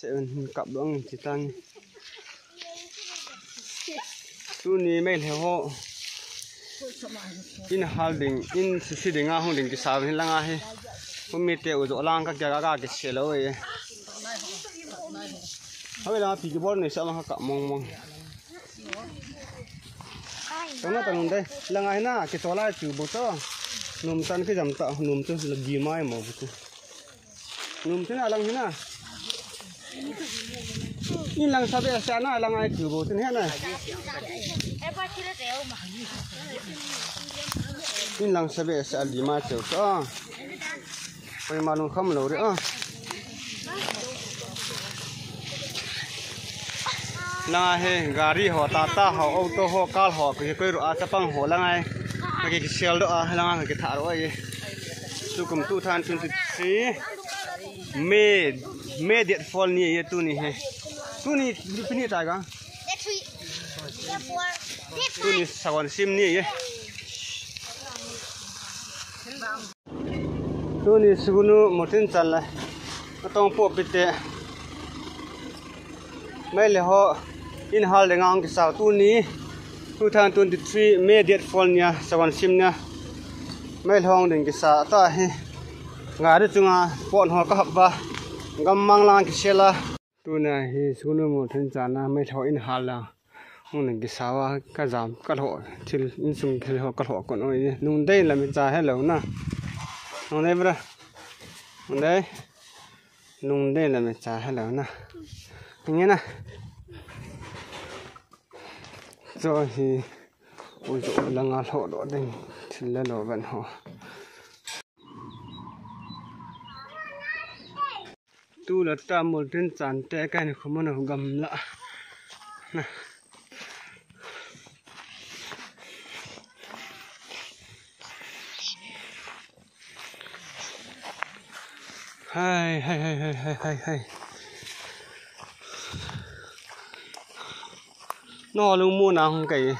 sẽ cặp đuông chỉ tăng tu ní mấy theo họ in hal đỉnh in xí đỉnh à hông đỉnh cái sao hình lăng à he hôm nay tiêu rồi lang các gia cái xe lâu ấy hôm nay phi cái ball này sao mà cặp mong mong tao đây lăng ai na cái tola chịu bớt đó nôm tan cái dầm tạo nôm cho là gì mai mà bớt nôm thế nào lăng thế nào in lăng sao bây giờ na lăng ai chịu bớt thế này in lăng sao bây giờ gì mai chịu đó phải mà nó không lâu nữa là he gari ho tata ho auto ho car ho cái rồi chapang ho là ngay cái sale đó là ngay cái thả rồi tu cùng tu than tu sĩ mê điện phone này tu này đi tại cả tu này sài sim này tu này sugunu một tin chăn lại tông bộ bịt mấy lẽ họ in hal để ngang cái sao tu ní 2023 May date phone nha sawan sim nha mấy hong đỉnh cái sao ta he ngài đó chung à bọn họ có hợp va gam mang lang cái xe la tu này he sunu một thân chán na mấy thọ in hal là hong đỉnh cái sao à cái giảm cái họ chỉ in sung cái họ cái họ còn ơi nung đây là mình trả hết lâu na nung đây bữa đây nung đây là mình trả hết lâu na nghe nè rồi thì ôi dồi là ngã lộ đó đây thì là lộ vẫn họ tu là ta một trên chán té cái này không có nào gầm lạ nè hay nó lung mua nào không cái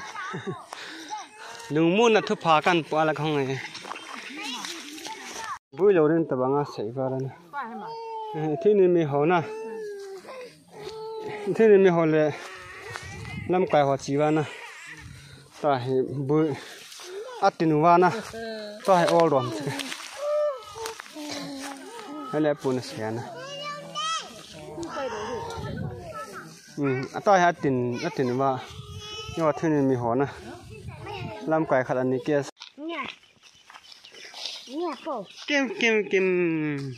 lung mua là thấp phá căn qua là không này vui lâu đến tập băng xảy ra đây nè thế nên mình hỏi nè thế nên mình hỏi là làm cái họ chỉ vào nè tại vui ăn tiền vào nè tại all rồi hay là bún xèo nè tôi hay tin vào nhưng mà thế nên mình hỏi nè làm cái khá là ní kia kim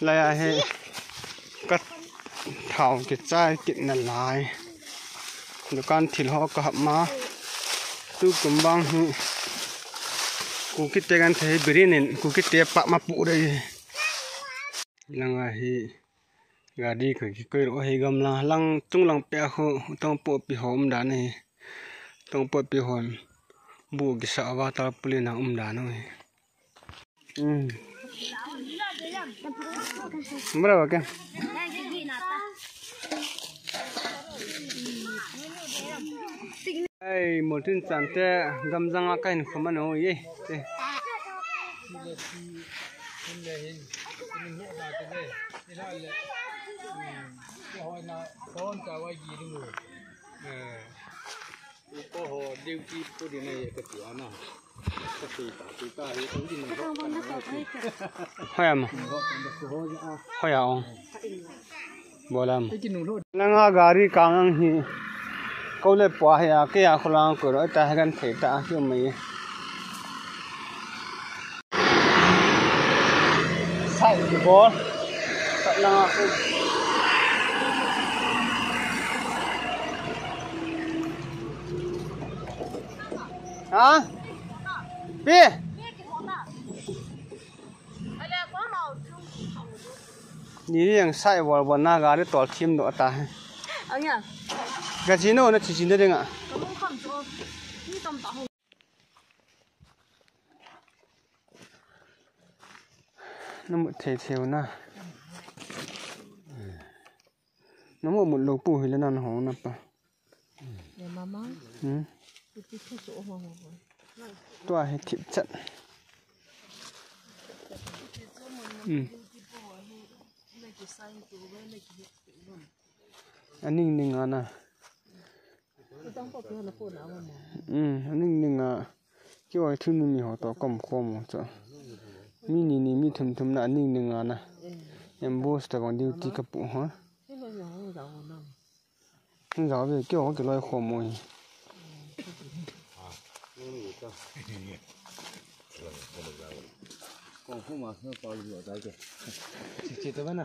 lại hay cắt thảo cái trái kiện là lại được con thịt họ có hấp má tu cũng băng cú kít gan thấy beri nên cú kít pak mapu đây là ngày gadi cái rồi hay gam là lăng tung lăng pe ho tông po pi hom đá này tông po pi hom bu cái sợ vào tao puli na đá này berapa kan ai một tin chán te gam răng cái này không ăn nổi vậy hay mà hay à ông bỏ làm năng gari càng thì câu lệ bỏ hay à cái à khâu lang cửa đó ta hay gan thể ta chứ mày sai cái bó tại năng hả biaนี่ยังใส่วันหน้าการที่ต่อทีมตัวตาเอาเนี่ยกระชิโน่น่ะชินได้ยังอ่ะน้ำมันเทๆนะน้ำมันหมดโลปูเห็นแล้วนั่นหอมนะปะเดี๋ยวมาตัวให้ทิพย์จัด อันนี้หนึ่งอ่ะนะอันนี้หนึ่งอ่ะเกี่ยวกับที่นี่มีหัวตัวกลมคมจ้ะมีนี่มีทุมๆนะอันนี้หนึ่งอ่ะนะเอ็มบูสแต่ก่อนดิวตีกระปุกฮะนี่เราไปเกี่ยวกับลอยขโมย光复嘛，那包有在的，接着问呐，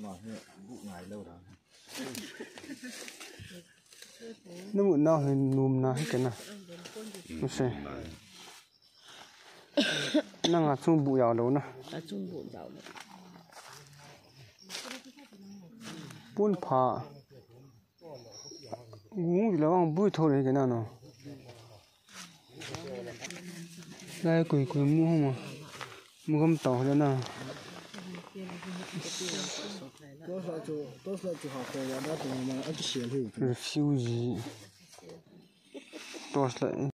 嘛是不挨漏的。nó muốn nào thì nùm nào hết cái nào nó sẽ nó ngã chung bụi vào đâu nè buôn phá ngủ thì là bằng bụi thôi đấy cái nào nó đây quỳ mua không mà mua gom tàu thế nào多少就好喝呀，那怎么嘛，而且咸的。refuse 多少